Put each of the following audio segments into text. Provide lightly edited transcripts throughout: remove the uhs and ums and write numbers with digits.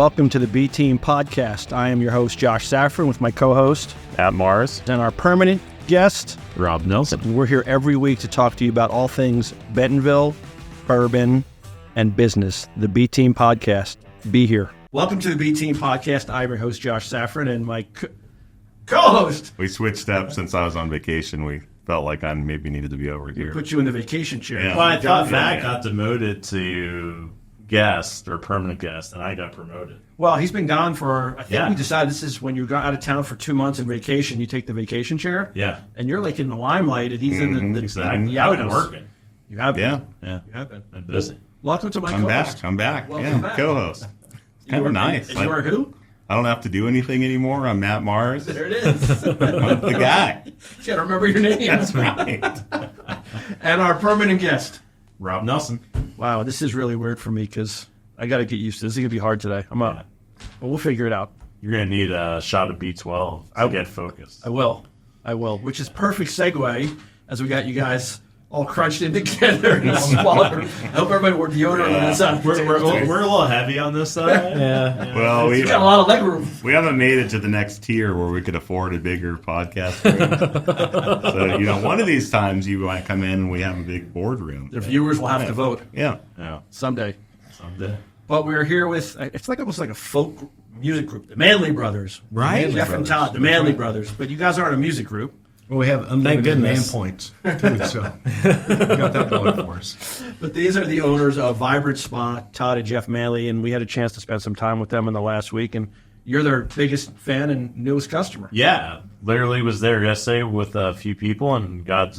welcome to the B Team Podcast. I am your host, Josh Safran, with my co-host, Matt Mars, and our permanent guest, Rob Nelson. We're here every week to talk to you about all things Bentonville, bourbon, and business. The B Team Podcast. Be here. Welcome to the B Team Podcast. I'm your host, Josh Safran, and my co-host. We switched up since I was on vacation. We felt like I maybe needed to be over here. Put you in the vacation chair. Yeah. Well, I thought Matt got demoted to guest or permanent guest, and I got promoted. Well, he's been gone for, I think we decided this is when you're out of town for 2 months in vacation, you take the vacation chair. Yeah. And you're like in the limelight, and he's in the Exactly. I've been working. You have been. Yeah. You have been. I'm busy. Welcome to my I'm co-host. back. I'm back. Welcome Yeah, back. co-host. Kind of nice. And you are who? I don't have to do anything anymore. I'm Matt Mars. There it is. I'm the guy. You gotta remember your name. That's right. And our permanent guest. Rob Nelson. Wow, this is really weird for me because I got to get used to this. This is going to be hard today. I'm up. But we'll figure it out. You're going to need a shot of B12 to get focused. I will. Which is perfect segue as we got you guys all crunched in together and swallowed. I hope everybody wore deodorant on this side. We're a little heavy on this side. Yeah. Well, We got a lot of leg room. we haven't made it to the next tier where we could afford a bigger podcast room. So, one of these times you might come in and we have a big boardroom. The viewers will have to vote Yeah. someday. Someday. But we're here with, it's like almost like a folk music group, the Manly Brothers. Right. Jeff and Todd, the Manly Brothers. But you guys aren't a music group. Well, we have unlimited man goodness. points, too, so we got that going for us. But these are the owners of Vibrant Spot, Todd and Jeff Manly, and we had a chance to spend some time with them in the last week, and you're their biggest fan and newest customer. Yeah. Literally was there yesterday with a few people and got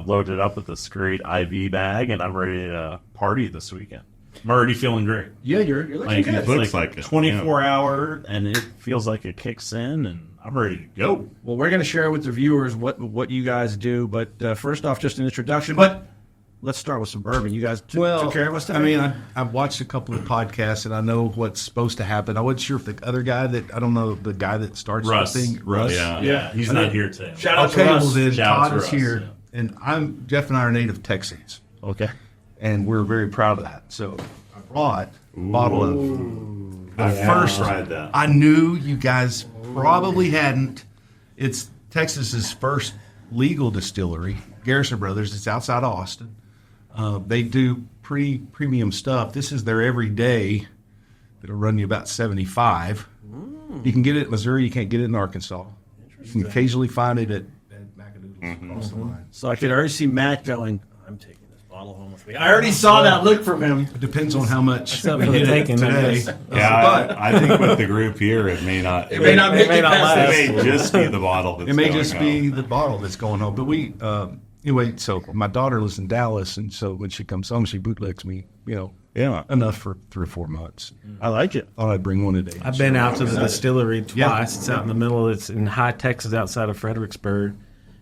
loaded up with this great IV bag, and I'm ready to party this weekend. I'm already feeling great. Yeah, you're looking good. It's Looks like it, 24-hour, and it feels like it kicks in, and I'm ready to go. Well, we're going to share with the viewers what you guys do, but first off, just an introduction. But let's start with some bourbon. You guys took care of us today? I mean, I've watched a couple of podcasts, and I know what's supposed to happen. I wasn't sure if the other guy I don't know, the guy that starts Russ. the thing, Russ. Yeah. He's not here today. Shout out Okay, to well Russ. then Shout out Todd to is Russ, here, and Jeff and I are native Texans, Okay. and we're very proud of that. So I brought a bottle of the first. tried that. I knew you guys probably hadn't. It's Texas's first legal distillery, Garrison Brothers. It's outside Austin. They do pretty premium stuff. This is their everyday. That'll run you about $75. You can get it in Missouri. You can't get it in Arkansas. You can occasionally find it at Macadoodles across the line. So I could already see Matt going, I'm taking this bottle home with me. I already saw that look from him. It depends on how much up we for the get it taking, I today. guess. Yeah, I think with the group here, it may not. It may not make it not past last. this. It may just be the bottle. That's It may going just home. be the bottle that's going home. But we, anyway, so my daughter lives in Dallas, and so when she comes home, she bootlegs me, Yeah. enough for 3 or 4 months. I like it. Thought I'd bring one today. I've been out to the distillery twice. Yeah. It's out in the middle. It's in High Texas, outside of Fredericksburg,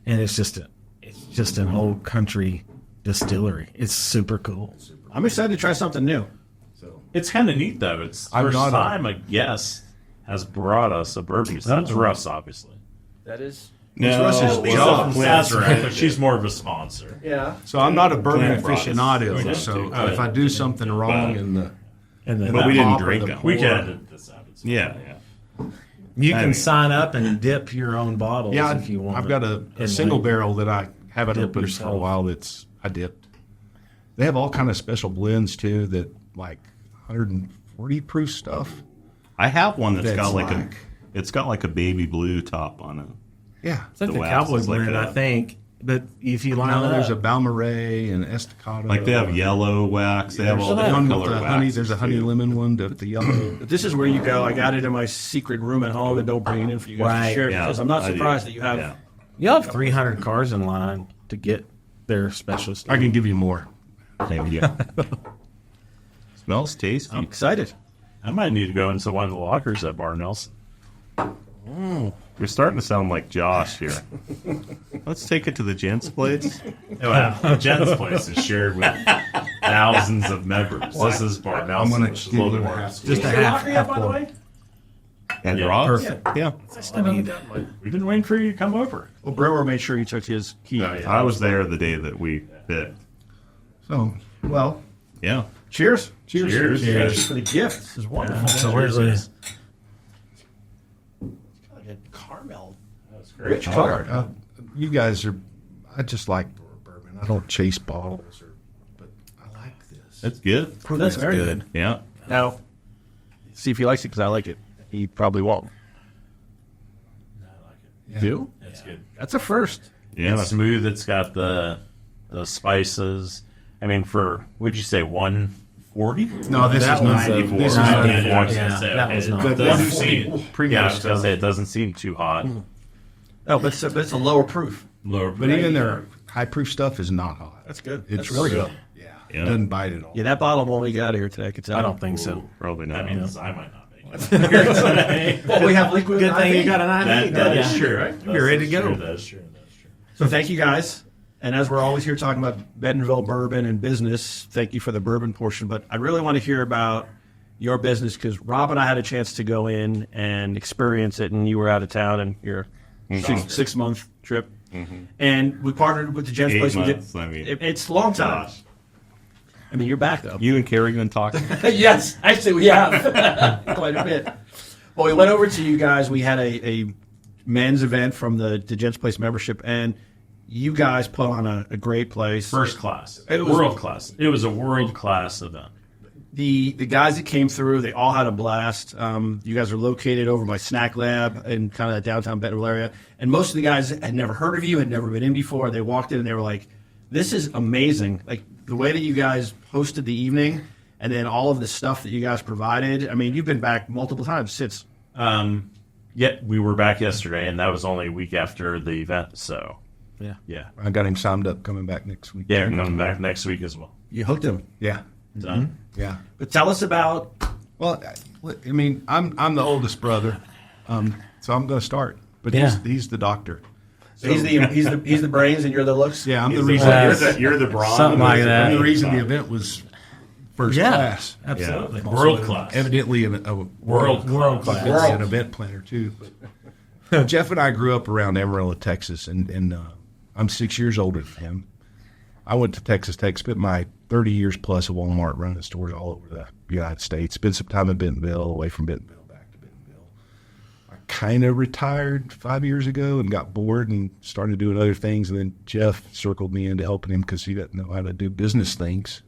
and it's just an old country distillery. It's super cool. I'm excited to try something new. It's kind of neat, though. It's the I'm first not a- time a guest has brought us a bourbon. That's Russ, obviously. That is. No, Russ's well, job. That's right, but she's more of a sponsor. Yeah. So I'm not a bourbon Plant products. aficionado. We So don't do if I do something wrong in the And then But we didn't hop or drink the them. We pour- can edit this out. It's Yeah. you I can mean- sign up and dip your own bottles Yeah, if you want. I've got a And single like- barrel that I haven't dip opened for a yourself. while. I dipped. They have all kind of special blends too. That like 140 proof stuff. I have one that's That's got like- it's got like a baby blue top on it. Yeah. It's like the the wax cowboy is like blend, a- I think. But if you line Now up, there's a Balmorhea and Estacado. Like they have yellow wax. They have all The different one with color the honey. waxes, There's a honey too. lemon one. The yellow. This is where you go. I got it in my secret room at home and don't bring it in for you guys to Right. share Yeah, because I'm not I do. surprised that you have. Yeah. you'll have 300 cars in line to get their specialist. I can give you more. Thank you. Smells tasty. I'm excited. I might need to go into one of the lockers at Bar Nelson. You're starting to sound like Josh here. Let's take it to the gents' place. Well, Jen's place is shared with thousands of members. This is Bar Nelson. gonna which is a little give you more. half. Just a half pour. And Yeah, Rob? perfect. Yeah. We've been waiting for you to come over. Well, Brewer made sure he took his key. Oh, yeah. I was there the day that we picked. So, well, Yeah. Cheers. Cheers. Thank you for the gift. This is wonderful. So where's the Caramel. That's great. Rich color. You guys are. I just like bourbon. I don't chase bottles, but I like this. That's good. That's very good. Yeah. Now, see if he likes it because I like it. He probably won't. I like it. Yeah. Do? That's good. That's a first. Yeah. It's smooth. It's got the spices. I mean, for would you say 140? No, this That is one's 94. this is Yeah, 94. I was Yeah, gonna say, that okay, was it not. doesn't seem. Premium Yeah, I was gonna stuff. say it doesn't seem too hot. Oh, but it's a lower proof. Lower, But even their high proof stuff is not hot. That's good. It's That's really good. Yeah. Yeah. Doesn't bite at all. Yeah, that bottle of only got here today. I could tell. I don't think so. Probably not. that means I might not make it. Well, we have liquid. Good thing you got an That, IV. that Yeah. is true, right? You're ready to That's go. true, That is true. So thank you guys. And as we're always here talking about Bentonville bourbon and business, thank you for the bourbon portion. But I really want to hear about your business because Rob and I had a chance to go in and experience it, and you were out of town and your 6-month trip. And we partnered with the Gents 8 Place. months, I mean. It's a long time. Gosh. I mean, you're back though. You and Carrie been talking? Yes, actually we have quite a bit. Well, we went over to you guys. We had a men's event from the Gents Place membership, and you guys put on a great place. First class. It was- World class. It was a world class event. The guys that came through, they all had a blast. You guys are located over by Snack Lab in kind of the downtown Bentonville area, and most of the guys had never heard of you, had never been in before. They walked in and they were like, "This is amazing!" Like the way that you guys hosted the evening, and then all of the stuff that you guys provided. I mean, you've been back multiple times since. Yeah, we were back yesterday, and that was only a week after the event. So, yeah, I got him signed up coming back next week. yeah, we're coming back next week as well. You hooked him. Yeah. Done. Yeah. But tell us about. Well, I mean, I'm the oldest brother, so I'm going to start. But Yeah. he's the doctor. He's the brains, and you're the looks. Yeah, I'm the You're reason. you're the bronze. Something like that. I'm the reason the event was first Yeah. class. Absolutely. World class. Evidently, a World class. an event planner too. But Jeff and I grew up around Amarillo, Texas, and I'm 6 years older than him. I went to Texas Tech, spent my 30 years plus at Walmart running stores all over the United States. Spent some time in Bentonville, away from Bentonville, back to Bentonville. I kind of retired 5 years ago and got bored and started doing other things. And then Jeff circled me into helping him because he doesn't know how to do business things.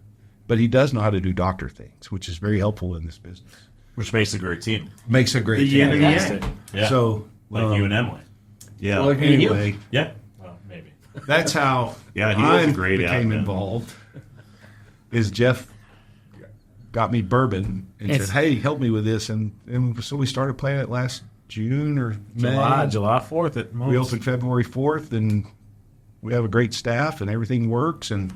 But he does know how to do doctor things, which is very helpful in this business. Which makes a great team. Makes a great The yin team. and the yang. Yeah. So, Like you and Emily. Yeah. Well, anyway, Yeah. Well, maybe. that's how Yeah, he was I a great became outfit. involved. Is Jeff got me bourbon and It's- said, "Hey, help me with this," and so we started playing it last June or May. July 4th at most. We opened February 4th, and we have a great staff, and everything works. And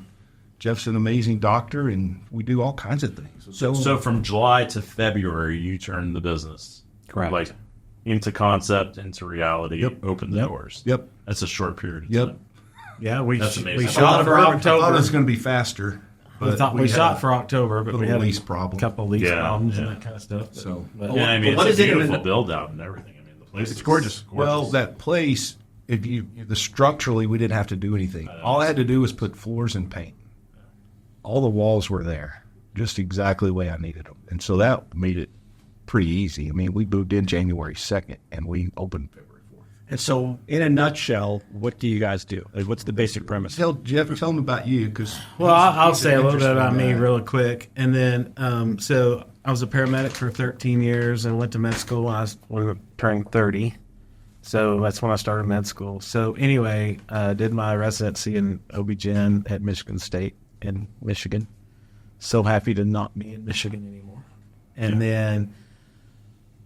Jeff's an amazing doctor, and we do all kinds of things. So from July to February, you turned the business. Correct. Like into concept, into reality, Yep. open the doors. Yep, That's a short period of yep. time. Yeah, we That's amazing. we I shot for I thought it October. was going to be faster. We but thought we had shot a for October, but we little had lease a problem. couple of lease Yeah, problems and yeah. that kind of stuff. So- but, Yeah, I mean, What it's is a it in beautiful the- build out and everything. I mean, the place is gorgeous. Well, that place, structurally, we didn't have to do anything. All I had to do was put floors and paint. All the walls were there, just exactly the way I needed them, and so that made it pretty easy. I mean, we moved in January 2nd, and we opened February 4th. And so, in a nutshell, what do you guys do? Like, what's the basic premise? Tell Jeff, tell them about you, because Well, I'll say a little bit about me really quick. And then, so I was a paramedic for 13 years and went to med school when I was turning 30. So that's when I started med school. So anyway, did my residency in OB-GYN at Michigan State in Michigan. So happy to not be in Michigan anymore. And then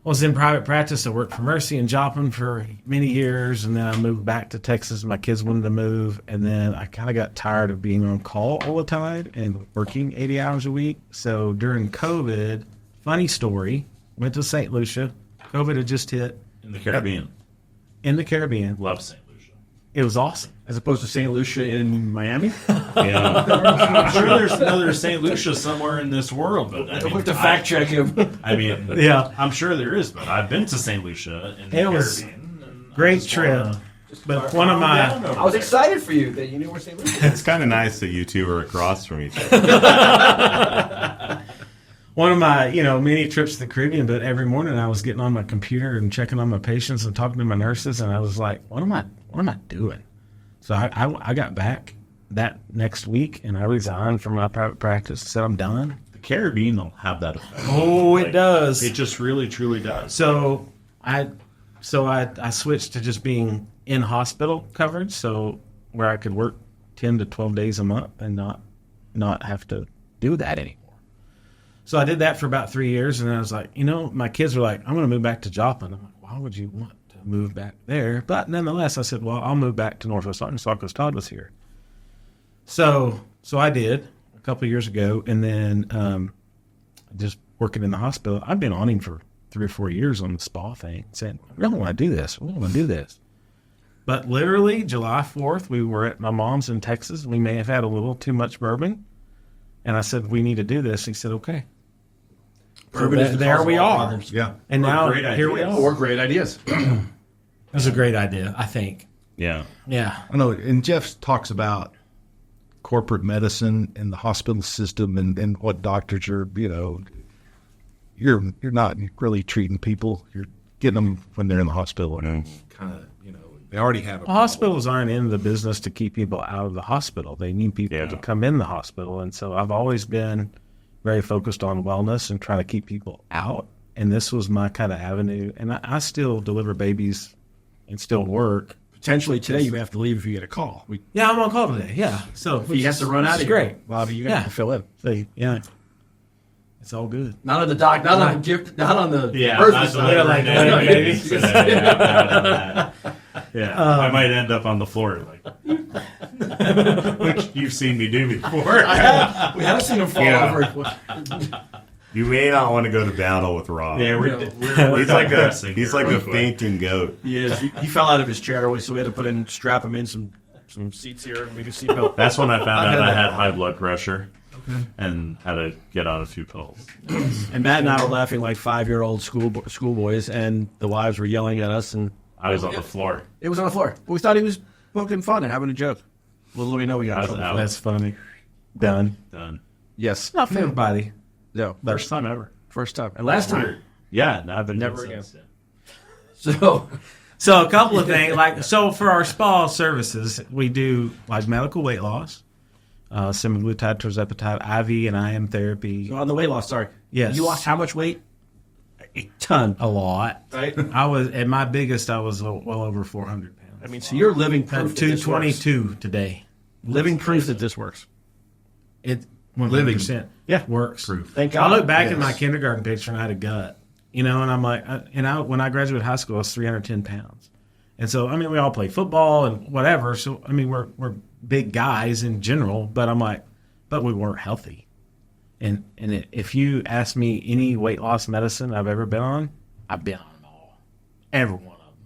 I was in private practice. I worked for Mercy and Joplin for many years, and then I moved back to Texas. My kids wanted to move, and then I kind of got tired of being on call all the time and working 80 hours a week. So during COVID, funny story, went to St. Lucia. COVID had just hit in the Caribbean. in the Caribbean. Love St. Lucia. It was awesome. As opposed to St. Lucia in Miami? Yeah. I'm sure there's another St. Lucia somewhere in this world, but I We'll mean, have to fact check him. I mean, Yeah. I'm sure there is, but I've been to St. Lucia in the It was Caribbean. And I Great just trip. wanna- But one of my I was excited for you that you knew where St. Lucia was. It's kind of nice that you two are across from each other. one of my many trips to the Caribbean. But every morning I was getting on my computer and checking on my patients and talking to my nurses, and I was like, what am I doing? So I got back that next week and I resigned from my private practice. Said I'm done. The Caribbean will have that effect. Oh, it does. It just really, truly does. So I switched to just being in hospital coverage, so where I could work 10 to 12 days a month and not have to do that anymore. So I did that for about 3 years, and I was like, my kids were like, I'm going to move back to Joplin. I'm like, why would you want to move back there? But nonetheless, I said, well, I'll move back to Northwest Arkansas because Todd was here. So I did a couple of years ago, and then just working in the hospital. I've been on him for 3 or 4 years on the spa thing, saying, we don't want to do this. We don't want to do this. But literally, July 4th, we were at my mom's in Texas. We may have had a little too much bourbon. And I said, we need to do this. He said, okay. Bourbon is the there cause we of all are. problems. Yeah. And now great here we ideas. are. Or great ideas. It was a great idea, I think. Yeah. Yeah. I know, and Jeff talks about corporate medicine and the hospital system and what doctors are, you're not really treating people. You're getting them when they're in the hospital. And kind of, they already have a problem. Hospitals aren't in the business to keep people out of the hospital. They need people to come in the hospital. And so I've always been very focused on wellness and trying to keep people out. And this was my kind of avenue. And I still deliver babies and still work. Potentially today you have to leave if you get a call. Yeah, I'm on call today. Yeah. So He has to run out of here. great. Bobby, you got to fill in. So, yeah. It's all good. Not on the doc, not on the gift, not on the Yeah, birth not facility. delivering like, babies. babies. Yeah, I might end up on the floor, which you've seen me do before. We haven't seen him fall Yeah. over. You may not want to go to battle with Rob. Yeah, we're he's like digressing he's here like real a quick. fainting goat. He is. He fell out of his chair, so we had to strap him in some seats here and make a seatbelt. That's when I found I've out had I that. had high blood pressure and had to get on a few pills. And Matt and I were laughing like 5-year-old schoolboys, and the wives were yelling at us, and I was on the floor. it was on the floor. But we thought he was poking fun and having a joke. Little do we know we got I in was trouble. out. That's funny. Done. Done. Yes. Not for everybody. No. First time ever. First time. And last time. Yeah, I've been Never doing again. since. So, So a couple of things, so for our spa services, we do like medical weight loss, semaglutide, tirzepatide, IV and IM therapy. on the weight loss, sorry. Yes. You lost how much weight? A ton. A lot. Right? I was at my biggest. I was well over 400 pounds. I mean, so you're living proof At that this works. 222 today. Living proof that this works. It 100% Yeah. works. Thank I God. look back Yes. at my kindergarten picture and I had a gut, and I'm like, when I graduated high school, I was 310 pounds, and so I mean, we all play football and whatever. So I mean, we're big guys in general, but I'm like, but we weren't healthy. And if you ask me any weight loss medicine I've ever been on, I've been on them all, every one of them,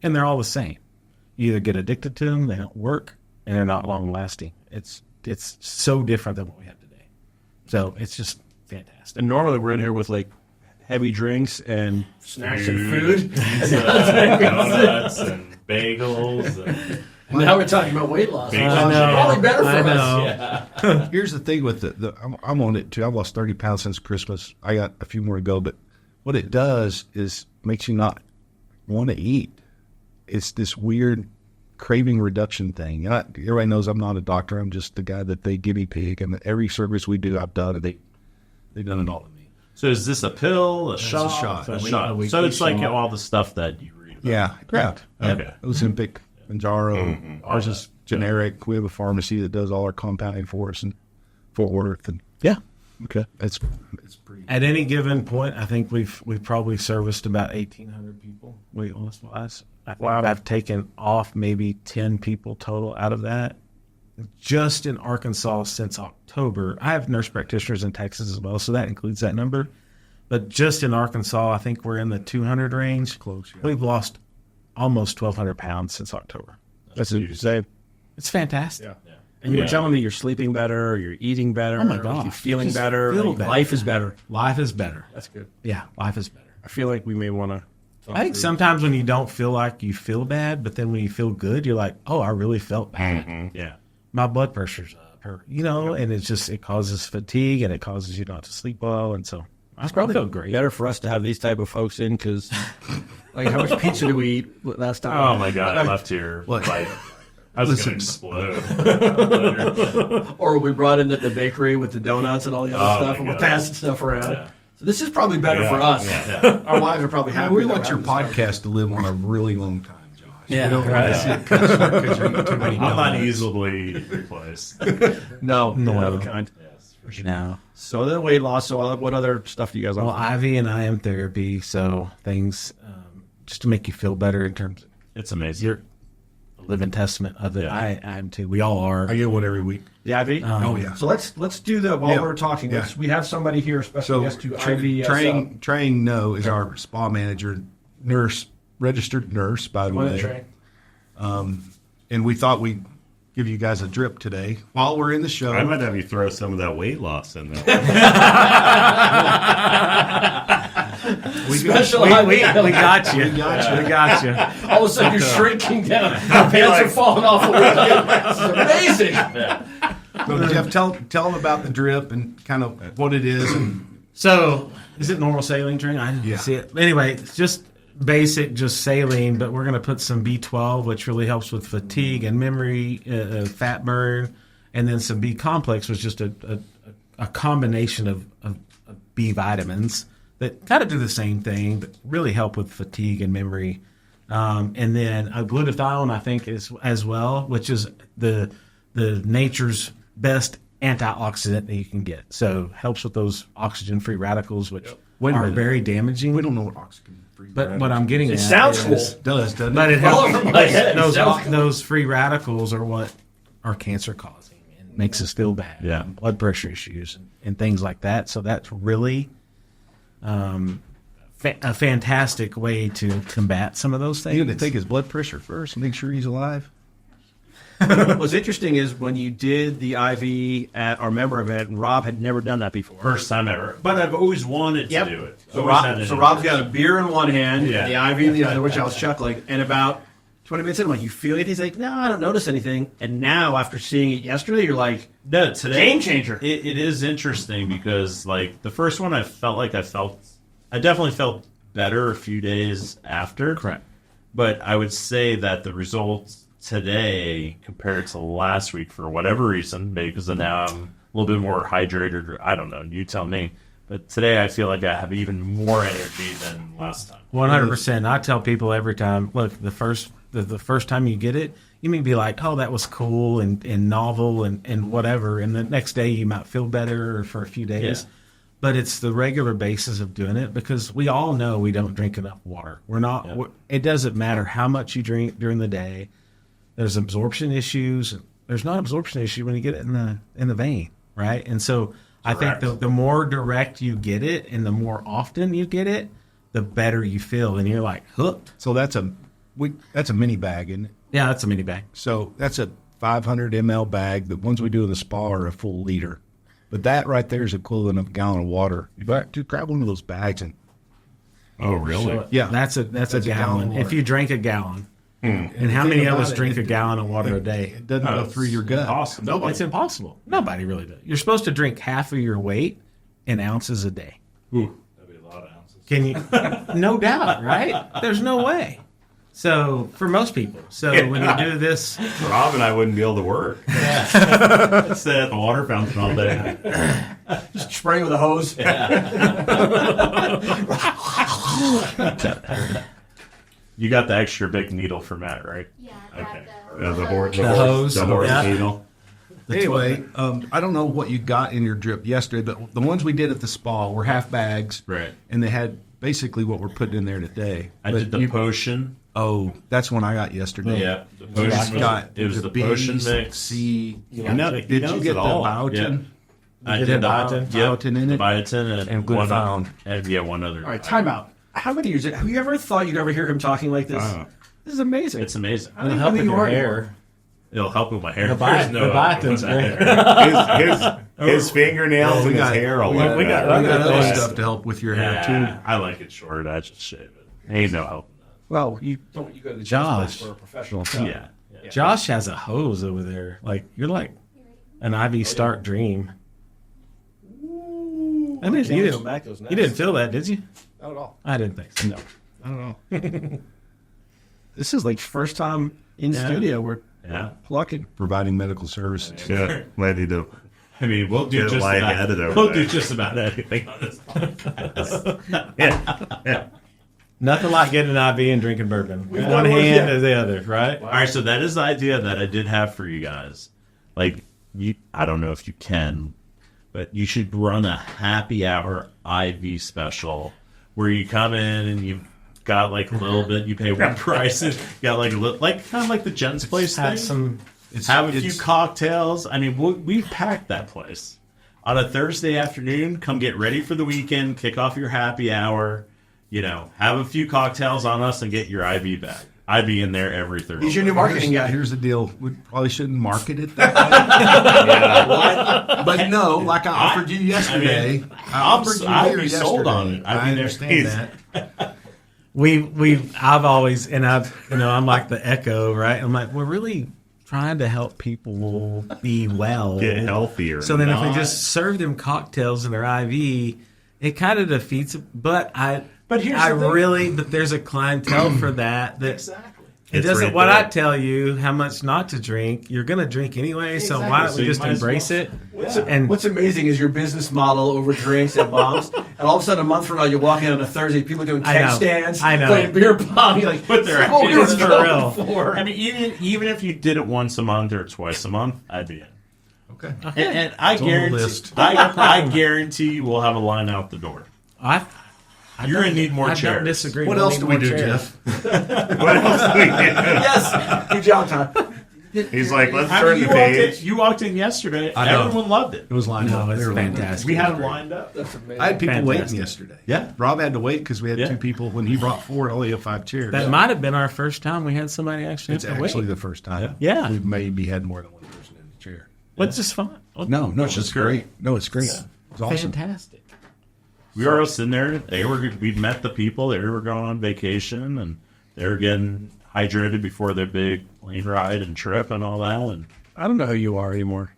and they're all the same. You either get addicted to them, they don't work, and they're not long lasting. It's so different than what we have today. So it's just fantastic. And normally we're in here with like heavy drinks and snacks and food. Donuts and bagels. And Now we're talking about weight loss. I know. Probably better for I us. know. Yeah. Here's the thing with I'm on it too. I've lost 30 pounds since Christmas. I got a few more to go, but what it does is makes you not want to eat. It's this weird craving reduction thing. And everybody knows I'm not a doctor. I'm just the guy that they guinea pig. And every service we do, I've done, and they've done it all to me. so is this a pill, a shot? shot. A A shot. weekly So it's like shot. all the stuff that you read about. Yeah, correct. Okay. Ozempic, Manjaro. Ours is generic. We have a pharmacy that does all our compounding for us in Fort Worth. And Yeah. okay, it's pretty. At any given point, I think we've probably serviced about 1,800 people weight loss wise. I think I've taken off maybe 10 people total out of that. Just in Arkansas since October. I have nurse practitioners in Texas as well, so that includes that number. But just in Arkansas, I think we're in the 200 range. Close, yeah. We've lost almost 1,200 pounds since October. That's insane. It's fantastic. Yeah. And you were telling me you're sleeping better, you're eating better, Oh my gosh. you're feeling Just better, feel like better. life is better. Life is better. That's good. Yeah, life is better. I feel like we may want to I think sometimes when you don't feel like you feel bad, but then when you feel good, you're like, oh, I really felt bad. Yeah. My blood pressure's up, and it causes fatigue and it causes you not to sleep well. And so I probably feel great. Better for us to have these type of folks in because, like, how much pizza do we eat last time? Oh my God, I left here. Like, I was going to explode. Or we brought in the bakery with the donuts and all the other stuff, and we're passing stuff around. Yeah. So this is probably better for us. Yeah. Our wives are probably happy. We that want we're your having this podcast to live on a really long time, Josh. Yeah, we don't right. want to see it cut short because you eat too many I'm not donuts. easily replaced. No other kind. Yes, for sure. No. So then weight loss. So what other stuff do you guys Well, offer? IV and IM therapy, so things just to make you feel better in terms of It's amazing. you're a living testament of it. Yeah. I am too. We all are. I get one every week. The IV? Oh, yeah. So let's do that while Yeah. we're talking. Yeah. We have somebody here, special So guest to IV. Train No is our spa manager, registered nurse, by the way. And we thought we'd give you guys a drip today while we're in the show. I might have you throw some of that weight loss in there. We we got you. We got you. All of a sudden, you're shrinking down. Your pants are falling off. This is amazing. So Jeff, tell them about the drip and kind of what it is. And So, is it normal saline drink? I didn't Yeah. see it. Anyway, it's just basic, just saline, but we're going to put some B12, which really helps with fatigue and memory, fat burn, and then some B complex, which is just a combination of B vitamins that kind of do the same thing, but really help with fatigue and memory. And then a glutathione, I think, is as well, which is the nature's best antioxidant that you can get. So helps with those oxygen-free radicals, which Wait a are minute. very damaging. we don't know what oxygen-free But what I'm getting at sounds is, cool. does, doesn't but it? it All helps. over my head. It sounds cool. Those free radicals are what are cancer causing and makes us feel bad. Yeah. And blood pressure issues and things like that. So that's really a fantastic way to combat some of those things. You need to take his blood pressure first, make sure he's alive. What's interesting is when you did the IV at our member event, Rob had never done that before. First time ever. But I've always wanted to do it. So, Always had it so in Rob's me. got a beer in one hand, Yeah. the IV in the other, which I was chuckling. And about 20 minutes in, I'm like, you feel it? He's like, no, I don't notice anything. And now, after seeing it yesterday, you're like, No, today, game changer. It is interesting because, like, the first one I definitely felt better a few days after. Correct. But I would say that the results today compared to last week, for whatever reason, maybe because now I'm a little bit more hydrated, or I don't know, you tell me. But today I feel like I have even more energy than last time. 100%. I tell people every time, look, the first time you get it, you may be like, oh, that was cool and novel and whatever. And the next day you might feel better for a few days. Yeah. But it's the regular basis of doing it because we all know we don't drink enough water. It doesn't matter how much you drink during the day. There's absorption issues. There's not absorption issue when you get it in the vein, right? And so I think the more direct you get it and the more often you get it, the better you feel, and you're like hooked. So that's a mini bag, isn't it? Yeah, that's a mini bag. So that's a 500 ml bag. The ones we do in the spa are a full liter. But that right there is equivalent of a gallon of water. But to grab one of those bags and Oh, really? yeah, That's a gallon gallon. of water. If you drink a gallon, and how many of us drink a gallon of water a day? it doesn't go through your gut. Awesome. It's impossible. Nobody really does. You're supposed to drink half of your weight in ounces a day. That'd be a lot of ounces. Can you? No doubt, right? There's no way. So for most people, when you do this, Rob and I wouldn't be able to work. I'd stay at the water fountain all day. Just spraying with a hose. You got the extra big needle for Matt, right? Yeah, Okay. The horse Yeah. needle. Anyway, I don't know what you got in your drip yesterday, but the ones we did at the spa were half bags. Right. And they had basically what we're putting in there today. I But did the potion. Oh, that's one I got yesterday. Yeah, the I potion. got It was the B, potion mix. C. He Did knows you it get the all. biotin? I did did the biotin? Biotin in it? Biotin and glutathione. one other. All right, time out. How many years? Have you ever thought you'd ever hear him talking like this? This is amazing. It's amazing. I don't even know who you are anymore. It'll help with my hair. The There's no biotin's great. His fingernails and his hair all over we that. got We got other Yeah. stuff to help with your hair, too. I like it short. I just shave it. Ain't no help. Well, you go to the Josh. for a professional. Yeah. Josh has a hose over there. Like, you're like an IV Stark dream. I mean, you didn't feel that, did you? Not at all. I didn't think so. No, not at all. This is like first time in studio. We're plucking. Providing medical services. Yeah, ready to. I mean, we'll do Get just lightheaded about, over we'll there. do just about anything on this podcast. Yeah. Nothing like getting an IV and drinking bourbon. One hand or the other, right? All right, so that is the idea that I did have for you guys. Like, I don't know if you can, but you should run a happy hour IV special where you come in and you've got like a little bit, you pay one price, and you got like a little, like kind of like the Jen's Place thing. Have a few cocktails. I mean, we've packed that place. On a Thursday afternoon, come get ready for the weekend, kick off your happy hour, have a few cocktails on us and get your IV back. I'd be in there every Thursday. He's your new marketing guy. Here's the deal. We probably shouldn't market it that way. But no, like I offered you yesterday. I'd be sold on it. I understand that. I've always, I'm like the echo, right? I'm like, we're really trying to help people be well. Get healthier. So then if we just serve them cocktails in their IV, it kind of defeats it. But there's a clientele for that. Exactly. It doesn't. What I tell you, how much not to drink, you're going to drink anyway. So why don't we just embrace it? What's amazing is your business model over drinks and bombs, and all of a sudden a month from now you walk in on a Thursday, people are doing keg stands, playing beer pong. You're like, Put their it's for real. I mean, even if you did it once a month or twice a month, I'd be in. Okay. And I guarantee you we'll have a line out the door. You're going to need more I chairs. don't disagree. What else do we do, Jeff? What else do we do? yes, good job, Todd. He's like, let's I turn mean, the page. you walked in yesterday. I know. Everyone loved it. It was lined up. It's They were lined up. fantastic. We had them lined up. That's amazing. I had people Fantastic. waiting yesterday. Yeah. Rob had to wait because we had two people. When he brought 4, only had 5 chairs. That might have been our first time we had somebody actually It's have to actually wait. the first time. Yeah. We've maybe had more than one person in the chair. But it's just fun. No, it's just great. No, it's great. It's awesome. Fantastic. We were all sitting there. We'd met the people. They were going on vacation, and they were getting hydrated before their big plane ride and trip and all that. And I don't know who you are anymore.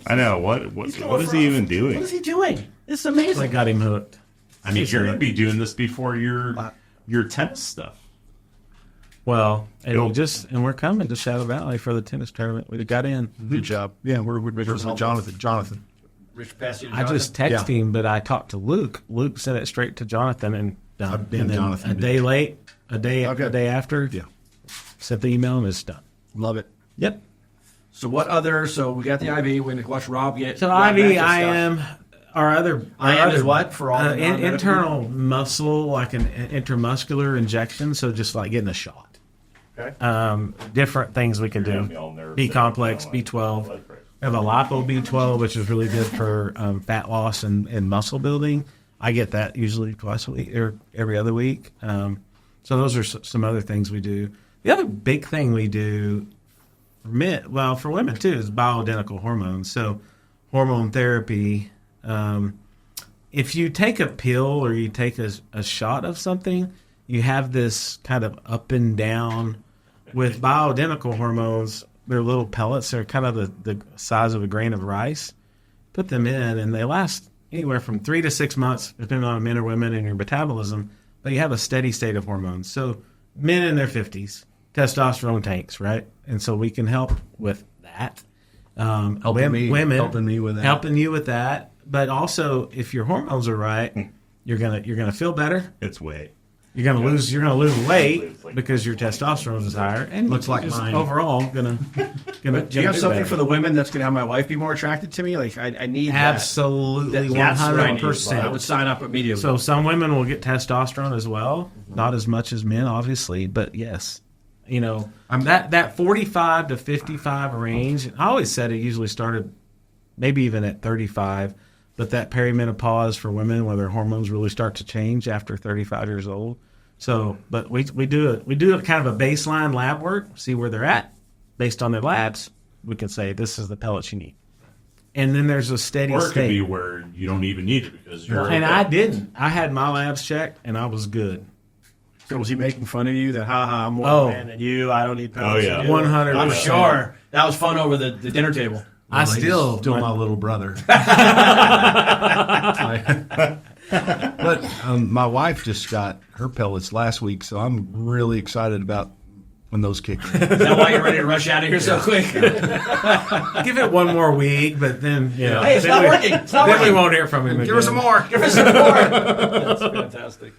I know. What is he even doing? What is he doing? It's amazing. I got him hooked. I mean, you're going to be doing this before your tennis stuff. Well, and we're coming to Shadow Valley for the tennis tournament. We got in. Good job. Yeah, we're with Jonathan. Rich passed you to I just texted him, but I talked to Luke. Luke sent it straight to Jonathan and done. I've been And then Jonathan. a day late, a day after. Yeah. Sent the email and it's done. Love it. Yep. So what other? So we got the IV. We're going to watch Rob get. So Rob IV, Matthews I stuff. am. Our other is what for all the non-medical internal muscle, like an intramuscular injection. So just like getting a shot. Okay. Different things we can do. B complex, B12. We have a lipo B12, which is really good for fat loss and muscle building. I get that usually twice a week or every other week. So those are some other things we do. The other big thing we do for men, well, for women too, is bioidentical hormones. So hormone therapy. If you take a pill or you take a shot of something, you have this kind of up and down. With bioidentical hormones, they're little pellets. They're kind of the size of a grain of rice. Put them in, and they last anywhere from 3 to 6 months, depending on men or women and your metabolism. But you have a steady state of hormones. So men in their 50s, testosterone tanks, right? And so we can help with that. Helping me with that. Helping you with that. But also, if your hormones are right, you're gonna feel better. It's way. You're gonna lose weight because your testosterone is higher, and Looks like just mine. overall gonna Do you have something better. for the women that's going to have my wife be more attracted to me? Like I need Absolutely, that. That's what I need. 100%. I would sign up immediately. So some women will get testosterone as well, not as much as men, obviously, but yes, that 45 to 55 range. And I always said it usually started maybe even at 35, but that perimenopause for women, where their hormones really start to change after 35 years old. So, but we do a kind of a baseline lab work, see where they're at, based on their labs. We can say this is the pellets you need, and then there's a steady Or it could state. be where you don't even need it because you're. And I didn't. I had my labs checked, and I was good. So was he making fun of you? That I'm more Oh. man than you. I don't need pounds. Oh, yeah. 100%. I'm sure that was fun over the dinner table. I still still my little brother. But my wife just got her pellets last week, so I'm really excited about when those kick in. Is that why you're ready to rush out of here so quick? give it one more week, but then Hey, it's not working. It's not then we working. won't hear from him. Give her some more. Give us some more. That's fantastic.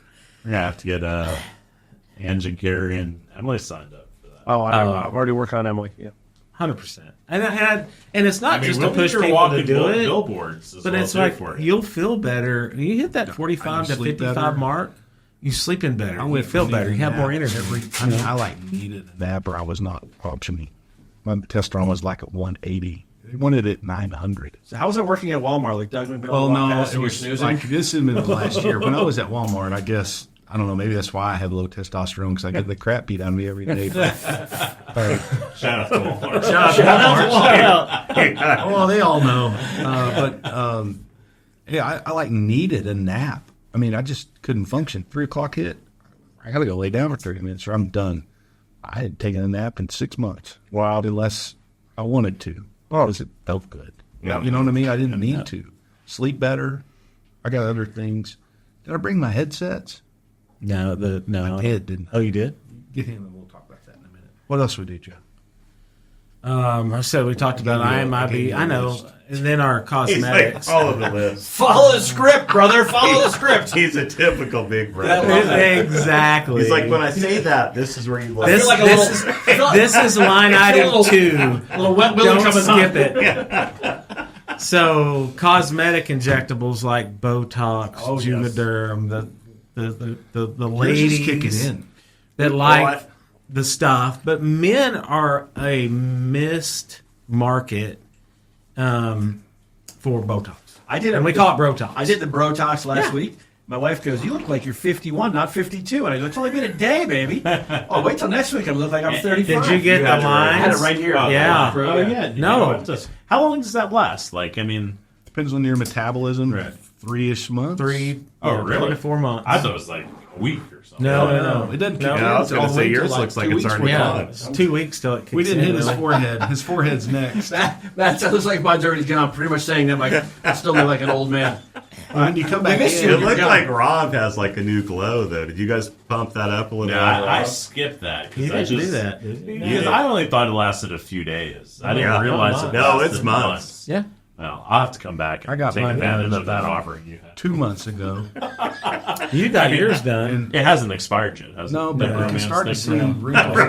We're gonna have to get Ange and Gary and Emily signed up for that. Oh, I'm already working on Emily. Yeah. 100%. And it's not just to we'll push put your people walking to do it, billboards, as but well it's too like for it. you'll feel better. You hit that 45 to sleep 55 better. mark. You sleeping better. I You went feel from better. You needing have a more nap energy. I needed a nap, or I was not functioning. My testosterone was like at 180. They wanted it at 900. So how was it working at Walmart? Like Doug McMillan Well, walked no, past it and you're was snoozing? like this has been the last year. When I was at Walmart, I guess, I don't know, maybe that's why I have low testosterone, because I get the crap beat out of me every day. Shout out to Walmart. Well, they all know. Yeah, I like needed a nap. I mean, I just couldn't function. 3 o'clock hit. I got to go lay down for 30 minutes or I'm done. I had taken a nap in 6 months. Wow. Unless I wanted to. Oh, it felt good. Yeah. You know what I mean? I didn't need to. Sleep better. I got other things. Did I bring my headsets? No. I did, didn't I? Oh, you did? Get him and we'll talk about that in a minute. What else we do, Jeff? I said we talked about IMIB. I know. And then our He's cosmetics. like all of the list. Follow the script, brother. Follow the script. He's a typical big brother. Exactly. He's like, when I say that, this is where you look. This, like a this, little- this is line item 2. Little wet willy Don't coming skip up. it. So, cosmetic injectables like Botox, Oh, yes. Juvederm, the Yours is ladies kicking in. that like the stuff, but men are a missed market for Botox. I did And we call it Botox. I did the Brotox last week. My wife goes, "You look like you're 51, not 52." And I go, "It's only been a day, baby." Oh, wait till next week. I look like I'm 35. Did you get the I lines? had it right here. Yeah. Oh, yeah. No. How long does that last? Like, I mean, Depends on your metabolism. Right. 3-ish months. 3 really? to 4 months. I thought it was like a week or something. No. It doesn't kick No. in. Yeah, I was going All to the way say, till yours looks like 2 it's weeks already from now. Yeah, gone. it's 2 weeks till it kicks We didn't in, hit his really. forehead. His forehead's next. That looks like mine's already gone. Pretty much saying that I still look like an old man. When you come back missed in, you. It looked like Rob has like a new glow, though. Did you guys pump that up a little No, bit? I skipped that. You I didn't do that, did you? Because I only thought it lasted a few days. I didn't Yeah. realize it No, lasted it's months. Yeah. Well, I'll have to come back and I got take mine advantage done of that about- offering you had. 2 months ago. You got yours done. It hasn't expired yet, has No, it? but The I can bromance start to thing? see wrinkles. The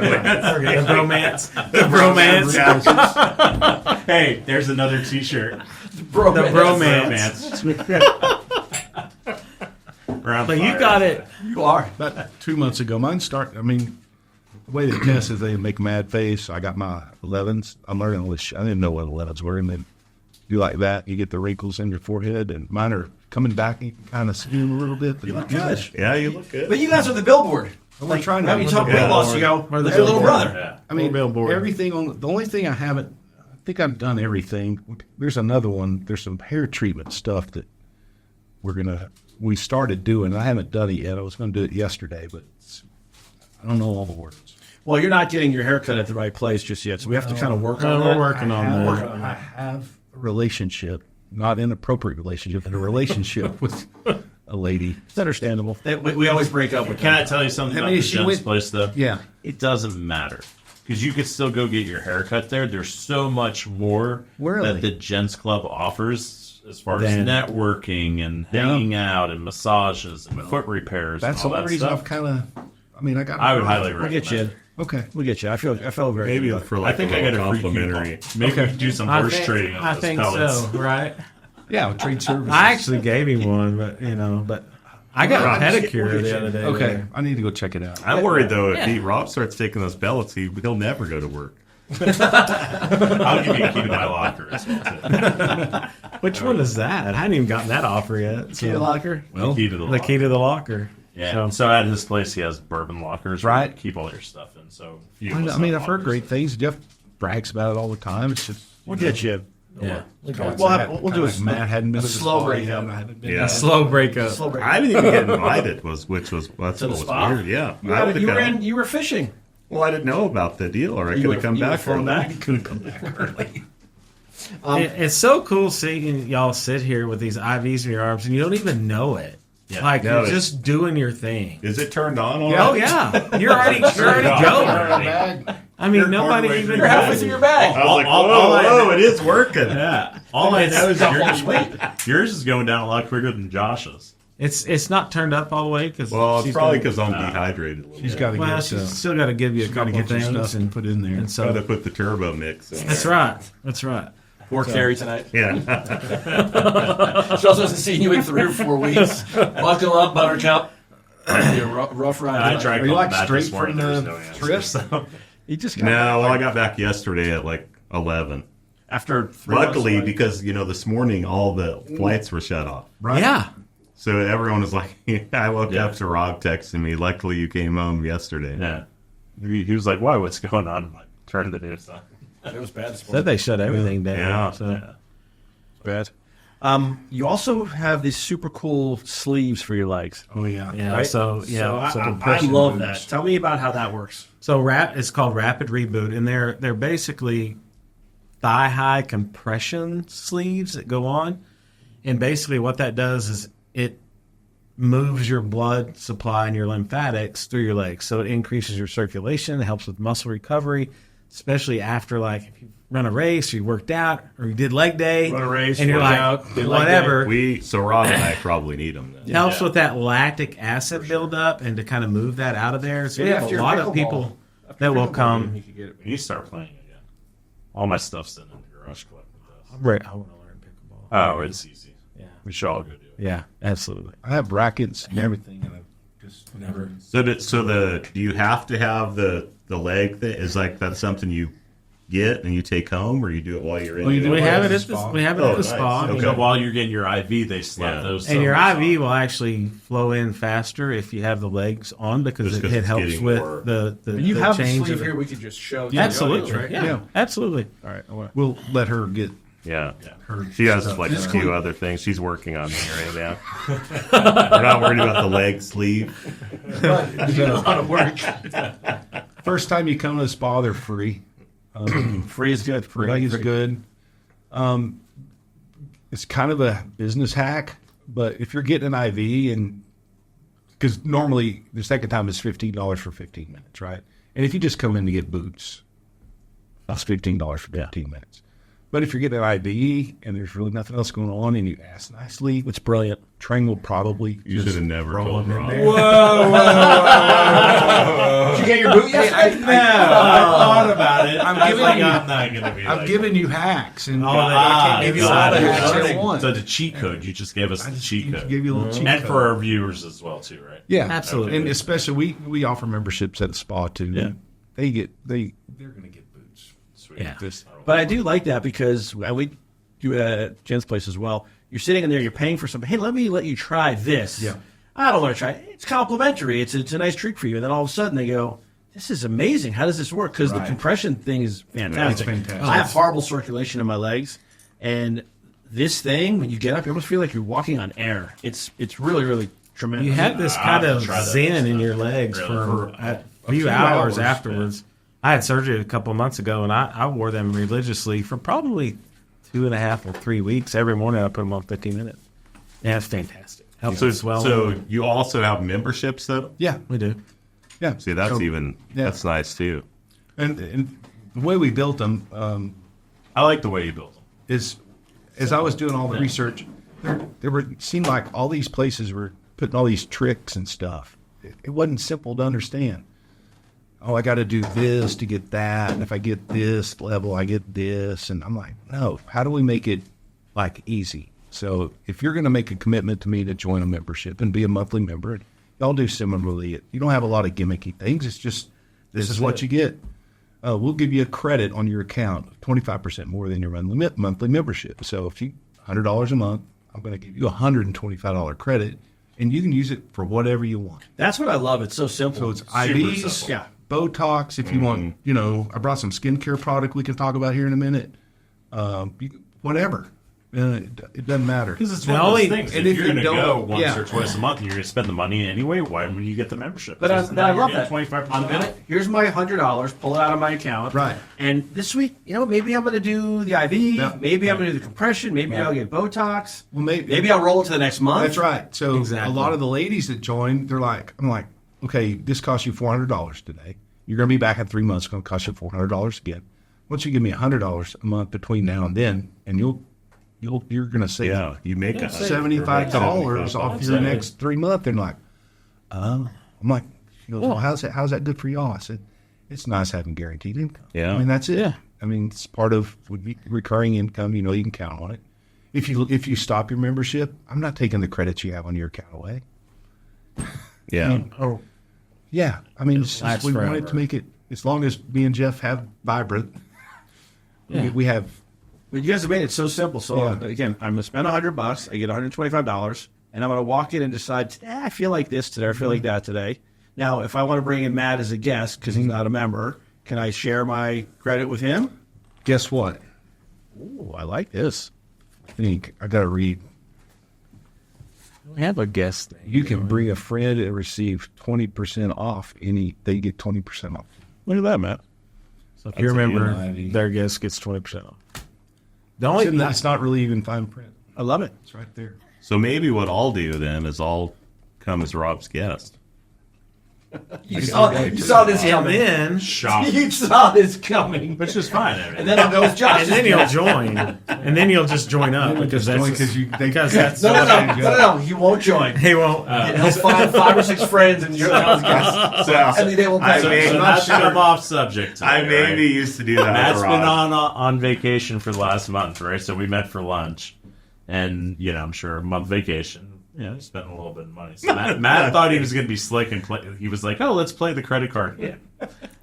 bromance. The bromance. Hey, there's another T-shirt. The bromance. Around But you fire. got it. You are. About 2 months ago. Mine start, I mean, the way they test is they make mad face. I got my 11s. I'm learning all this shit. I didn't know what 11s were. And then do like that. You get the wrinkles in your forehead. And mine are coming back. And you can kind of see them a little bit. But You look good. Yeah, you look good. But you guys are the billboard. We're trying to. Now you talk weight loss, you go, We're the like your little billboard. brother. Yeah. I mean, billboard. everything on the only thing I haven't. I think I've done everything. There's another one. There's some hair treatment stuff that we started doing. I haven't done it yet. I was going to do it yesterday, but I don't know all the words. Well, you're not getting your haircut at the right place just yet, so we have to kind of work on that. We're working on that. I have a relationship, not inappropriate relationship, but a relationship with a lady. It's understandable. We always break up with Can I tell you something I about mean, the she gents went- place, though? Yeah. It doesn't matter. Because you could still go get your hair cut there. There's so much more Really? that the Gents Club offers as far as Then- networking and hanging out and massages and foot repairs. That's and the all only that reason stuff. I've kind of. I mean, I got. I would highly We'll recommend get you. it. Okay. We'll get you. I feel very Maybe good. for I like think a I got little a free complimentary. coupon. Maybe we could do some horse trading on I those think pellets. so, right? Yeah, trade services. I actually gave him one, but I got a pedicure the other day. Okay, there. I need to go check it out. I'm worried though if Rob starts taking those pellets, he'll never go to work. I'll give you a key to my locker as well, too. Which one is that? I hadn't even gotten that offer yet. See the locker? The key to the The locker. key to the locker. Yeah. So at his place, he has bourbon lockers. Where Right. you keep all your stuff in. So I mean, I've heard great things. Jeff brags about it all the time. It's just We'll get you. Yeah. We'll do a Matt hadn't been to the slow spa breakup. yet. Yeah. A slow breakup. slow break. I didn't even get invited, that's what was spa? weird. Yeah. You were fishing. Well, I didn't know about the deal, or I could have come back flown early. back. Could have come back early. It's so cool seeing y'all sit here with these IVs in your arms and you don't even know it. Yeah. Like No, you're just doing your thing. Is it turned on? Oh yeah, you're already going. I mean, nobody even. You're halfway through your bag. I was like, whoa, it is working. Yeah. All I know is It's yours is going down a lot quicker than Josh's. It's not turned up all the way because Well, it's probably because I'm dehydrated a little She's bit. got to well, get she's still got to give you a couple get of things stuff and put in there. and Got to so put the turbo mix in. that's right. That's right. Poor Carrie tonight. Yeah. She also hasn't seen you in 3 or 4 weeks. Buckle up, Buttercup. It'll be a rough ride. I tonight. tried Are you calling like Matt straight this morning, from there was the no answer, trip? so. You just got No, well, I got back yesterday at like 11. after 3 months Luckily, away. because, this morning all the flights were shut off. Right? Yeah. So everyone was like, I woke up to Rob texting me, luckily you came home yesterday. Yeah. He was like, "Why? What's going on?" I'm like, turn the news on. it was bad. This Said they shut everything down. Yeah. So. bad. You also have these super cool sleeves for your legs. Oh, yeah. Yeah. Right? So yeah. So, I love that. Tell me about how that works. it's called Rapid Reboot, and they're basically thigh high compression sleeves that go on, and basically what that does is it moves your blood supply and your lymphatics through your legs, so it increases your circulation. It helps with muscle recovery, especially after like if you run a race or you worked out or you did leg day, Run a race, and you're worked like out, did leg whatever. So Rob and I probably need them then. It helps with that lactic acid buildup and to kind of move that out of there. So we Yeah, have after a your lot of pickleball. people that will come. You could get it. You start playing again. All my stuff's in the garage collecting dust. Right, I want to learn pickleball. Oh, it's easy. Yeah, We should all go do it. yeah, absolutely. I have rackets and everything, and I've just never. Do you have to have the leg thing? Is like that something you get and you take home, or you do it while you're in? Well, you it? do We it have at it the at the spa. we have it Oh, at the nice. spa. Okay. So while you're getting your IV, they slap Yeah. those. And your cylinders IV on. will actually flow in faster if you have the legs on because Just it 'cause it's helps getting with more- the You the have a change sleeve of it. here we could just show. Absolutely, right? yeah, Yeah. absolutely. All right. We'll let her get Yeah. her. She has stuff. like a few other things she's working on right now. We're not worried about the leg sleeve. You know how to work. First time you come to the spa, they're free. Free is good. Leg is good. It's kind of a business hack, but if you're getting an IV, and because normally the second time is $15 for 15 minutes, right? And if you just come in to get boots, that's $15 for 15 minutes. But if you're getting an IV and there's really nothing else going on, and you ask nicely, It's brilliant. Train will probably You should have never told them in Rob. there. Did you get your boot yesterday? I thought about it. I'm giving you- I'm not going to be. I'm giving you hacks, and Oh, I can't give you all the hacks at once. So the cheat code, you just gave us the cheat code. Give you a little cheat And code. for our viewers as well, too, right? Yeah, Absolutely. and especially we offer memberships at the spa too. Yeah. they're going to get boots. Sweet. Yeah. But I do like that because we do it at Jen's place as well. You're sitting in there, you're paying for something. Hey, let you try this. Yeah. I don't want to try it. It's complimentary. It's a nice treat for you. And then all of a sudden they go, this is amazing. How does this work? Because the compression thing is fantastic. It's fantastic. I have horrible circulation in my legs. And this thing, when you get up, you almost feel like you're walking on air. It's really, really tremendous. You have this kind have of to try that zen in stuff. your legs Really? for a few hours afterwards. I had surgery a couple of months ago, and I wore them religiously for probably 2.5 or 3 weeks. Every morning I put them on 15 minutes. Yeah, it's fantastic. Helps as well. So you also have memberships though? Yeah, we do. yeah. See, that's So- that's nice too. And the way we built them I like the way you build them. is, as I was doing all the research, seemed like all these places were putting all these tricks and stuff. It wasn't simple to understand. Oh, I got to do this to get that, and if I get this level, I get this, and I'm like, no. How do we make it like easy? So if you're going to make a commitment to me to join a membership and be a monthly member, y'all do similarly. You don't have a lot of gimmicky things. It's just this is what you get. We'll give you a credit on your account, 25% more than your monthly membership. So if you $100 a month, I'm going to give you a $125 credit, and you can use it for whatever you want. That's what I love. It's so simple. So it's IVs, simple. Yeah. Botox. If you want, I brought some skincare product we can talk about here in a minute. whatever. It doesn't matter. Because it's The one of only- those things. and If if you're you going to go don't- once yeah. or twice a month and you're going to spend the money anyway, why would you get the membership? But I love that. 25% I'm gonna, here's my $100. Pull it out of my account. Right. And this week, maybe I'm going to do the IV. Yeah. Maybe I'm going to do the compression. Maybe I'll get Botox. Well, maybe I'll roll it to the next month. That's right. So Exactly. a lot of the ladies that join, I'm like, okay, this costs you $400 today. You're going to be back in 3 months. It's going to cost you $400 again. Once you give me $100 a month between now and then, and you're going to save Yeah, you make $75 off your next 3 months. And like, I'm like, she goes, well, how's that good for y'all? I said, it's nice having guaranteed income. Yeah. I mean, that's it. I mean, it's part of recurring income. You can count on it. If you stop your membership, I'm not taking the credits you have on your account away. Yeah. Oh, Yeah, I mean, it's just, Lasts we wanted forever. to make it as long as me and Jeff have vibrant. We have. But you guys have made it so simple. So Yeah. again, I'm gonna spend $100. I get $125, and I'm gonna walk in and decide. I feel like this today. I feel like that today. Now, if I want to bring in Matt as a guest because he's not a member, can I share my credit with him? Guess what? Oh, I like this. I think I got to read. we have a guest. You can bring a friend and receive 20% off. They get 20% off. Look at that, Matt. So if you remember, ID. their guest gets 20% off. The only It's not really even fine print. I love it. It's right there. So maybe what I'll do then is I'll come as Rob's guest. You saw this and coming. then Shock. You saw this coming. Which is fine. I mean, And then I'll go with Josh. and then he'll join, and then you'll just join up because that's because that's No. He won't join. he won't. He'll find 5 or 6 friends and you're his guest. So And they will I pay. may- so I'm that's not kind of sure. off subject. Today, I maybe right? used to do that. Matt's with been Rob. on vacation for the last month, right? So we met for lunch, and I'm sure a month vacation. Spent a little bit of money. So Matt thought he was going to be slick and play. He was like, "Oh, let's play the credit card game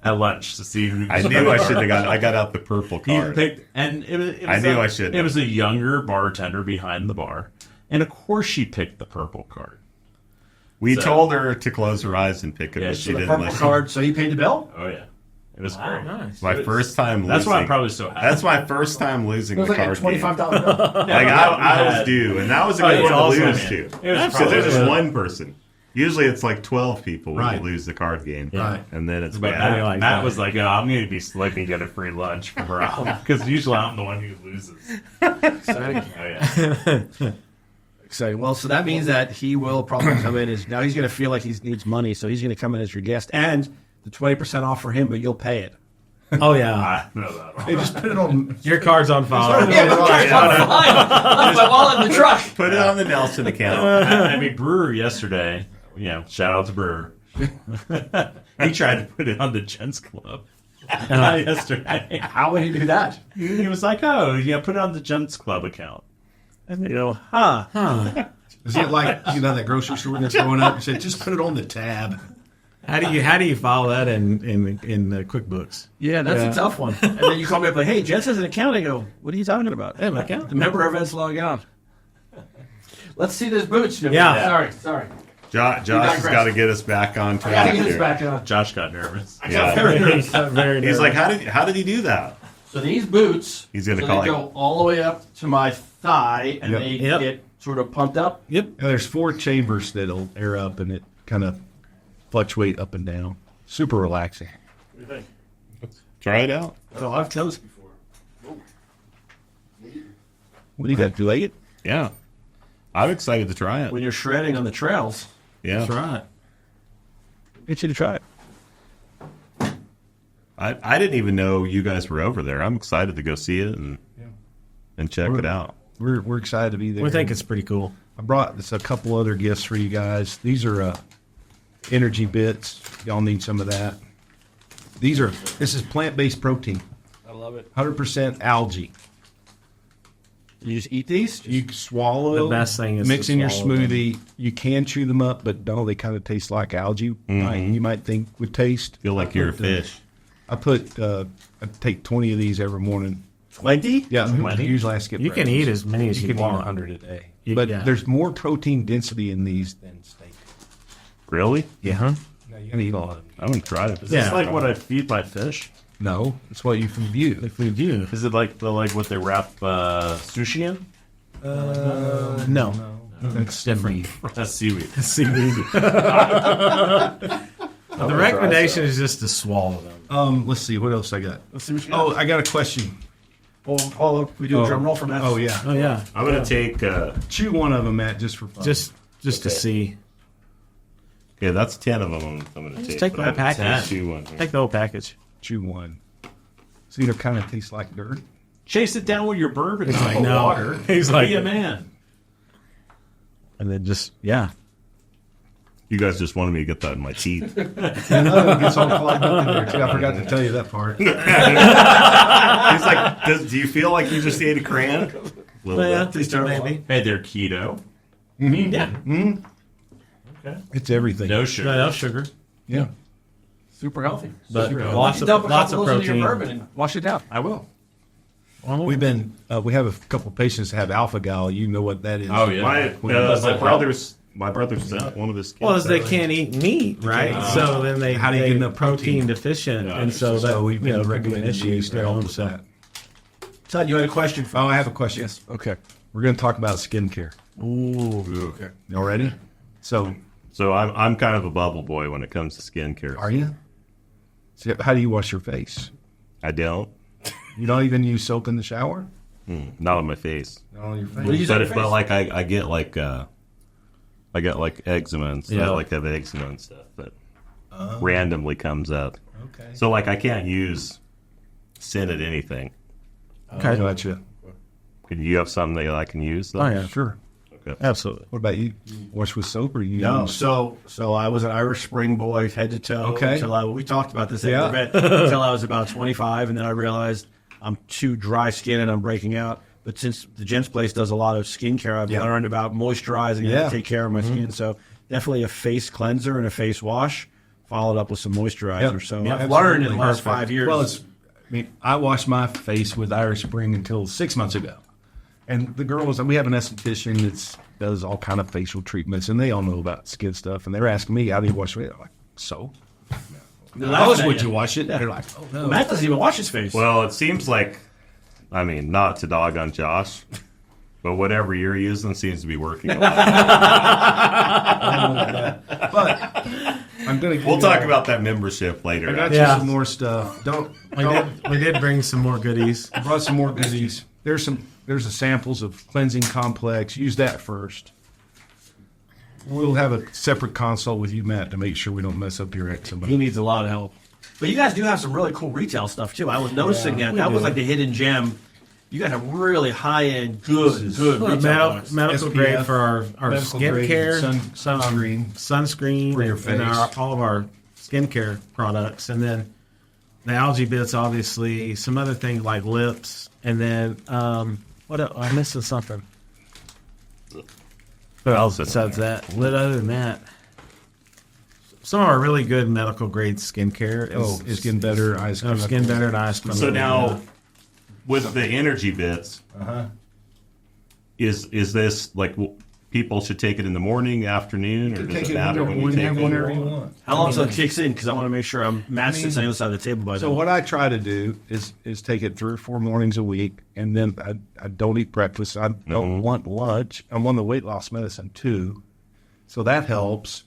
at lunch to see who." I knew I should have got. I got out the purple He card. picked, and it was I knew I should. It was a younger bartender behind the bar, and of course she picked the purple card. We So- told her to close her eyes and pick it, Yeah, but so she The didn't purple listen. card, so he paid the bill? Oh yeah, it was great. Nice. My first time losing. That's why I'm probably so happy. That's my first time losing It was the like a card game. $25 bill. Like I was due, and that was a good it one to also- lose yeah. to. It was Because probably there's just good. one person. Usually it's like 12 people when Right. you lose the card game. Right. And then it's But bad. Matt was like, "Oh, I'm going to be slick and get a free lunch from Rob because usually I'm the one who loses." Exciting. Oh yeah. Exciting. Well, so that means that he will probably come in as now he's going to feel like he needs money, so he's going to come in as your guest, and the 20% off for him, but you'll pay it. Oh yeah, I know that. They just put it on. your card's on file. Yeah, but fine. My wallet in the truck. Put it on the Nelson account. I mean, Brewer yesterday. Shout out to Brewer. He tried to put it on the Gents Club yesterday. How would he do that? He was like, "Oh, put it on the Gents Club account." And Is it like that grocery store that's going up? You said just put it on the tab. How do you follow that in the QuickBooks? Yeah, that's a tough one. And then you call me up like, "Hey, Jess has an account." I go, "What are you talking about?" Hey, my account. The member events log on. Let's see those boots. Jimmy. Yeah. Sorry. Josh has got to get us back on Gotta track get this here. back on. Josh got nervous. Yeah. Very He's like, how did he do that? So these boots, He's gonna so call they it- go all the way up to my thigh, and Yep. they Yep. get sort of pumped up. Yep. Yeah, there's 4 chambers that'll air up, and it kind of fluctuate up and down. Super relaxing. Try it out. So I've toes before. What do you got? Do you like it? Yeah. I'm excited to try it. When you're shredding on the trails, Yeah. That's right. get you to try it. I didn't even know you guys were over there. I'm excited to go see it and check it out. We're excited to be there. We think it's pretty cool. I brought this a couple other gifts for you guys. These are energy bits. Y'all need some of that. This is plant-based protein. I love it. 100% algae. You just eat these? You can swallow. The best thing is mix to in your swallow them. smoothie. You can chew them up, but no, they kind of taste like algae. You might think would taste. Feel like you're a fish. I take 20 of these every morning. 20? Yeah, 20? usually I skip. You can breakfast. eat as many as you can eat want. 100 a day. But But there's more protein density in these than steak. Really? yeah, huh? No, you gotta eat a lot of them. I haven't tried it. Is Yeah. this like what I feed my fish? No, it's what you can view. If we do. Is it like what they wrap sushi in? No. That's different. That's seaweed. Seaweed. The recommendation is just to swallow them. Let's see. What else I got? Let's see what you got. Oh, I got a question. Oh, we do a drum roll from that. Oh, yeah. Oh, yeah. I'm going to take. Chew one of them, Matt, just for fun. Just to see. Yeah, that's 10 of them I'm going to take. Just take the whole package. Chew one. Take the whole package. chew one. See, it kind of tastes like dirt. Chase it down with your bourbon. He's like, no. Water. He's like, be a man. And then just, yeah. You guys just wanted me to get that in my teeth. It gets all clogged up in there, too. I forgot to tell you that part. He's like, do you feel like you just ate a crayon? A little bit. maybe. Hey, they're keto. Yeah. Okay. It's everything. No sugar. No sugar. Yeah. Super healthy. But Super lots of protein. bourbon and wash it down. I will. We have a couple of patients that have alpha gal. You know what that is. Oh, yeah. My brother's sent one of his kids. Well, as they can't eat meat, right? So then they How do you get enough protein protein? deficient, Yeah, and so that we've been recommend recommending issues to there. with So that. Todd, you had a question for Oh, I have a question. Yes. Okay. We're going to talk about skincare. Ooh. Okay. Y'all ready? So, I'm kind of a bubble boy when it comes to skincare. are you? So how do you wash your face? I don't. You don't even use soap in the shower? Not on my face. Not on your face. What do you use on your face? But like I get like eczema and stuff. Yeah. I like to have eczema and stuff that randomly comes up. Okay. So like I can't use scented anything. Okay. Gotcha. Could you have something that I can use? Though? Oh yeah, Sure. Okay. absolutely. What about you? Wash with soap or you No, use so I was an Irish Spring boy, head to toe. Okay. Until we talked about this at Yeah. the event until I was about 25, and then I realized I'm too dry skin and I'm breaking out. But since the Gents Place does a lot of skincare, I've Yeah. learned about moisturizing and Yeah. to take care of my skin. So definitely a face cleanser and a face wash, followed up with some moisturizer. Yep. So Yeah, I've learned in the absolutely. last 5 years. Well, I washed my face with Irish Spring until 6 months ago. And the girls, we have an esthetician that does all kind of facial treatments, and they all know about skin stuff. And they're asking me, how do you wash it? I'm like, so? They're How else laughing at would you wash it? They're like, oh, no. Matt doesn't even wash his face. Well, it seems like, I mean, not to dog on Josh, but whatever you're using seems to be working a lot. But I'm going to We'll talk about that membership later. I got Yeah. you some more stuff. We did bring some more goodies. I brought some more goodies. There's the samples of cleansing complex. Use that first. We'll have a separate consult with you, Matt, to make sure we don't mess up your eczema. He needs a lot of help. But you guys do have some really cool retail stuff too. I was noticing that was like the hidden gem. You got a really high end, good retail products. Medical SPF, grade for our medical grade skincare, sunscreen. sunscreen, For your and face. all of our skincare products, and then the algae bits, obviously, some other things like lips, and then what else? I'm missing something. What else besides that? Other than that, some of our really good medical grade skincare is Skin better, eyes clean. skin better and eyes. So now, with the energy bits, is this like people should take it in the morning, afternoon, or does Take it it matter when you take it? whenever you want. How long till it kicks in? Because I want to make sure Matt sits on the other side of the table by So then. what I try to do is take it 3 or 4 mornings a week, and then I don't eat breakfast. I don't want lunch. I'm on the weight loss medicine too, so that helps.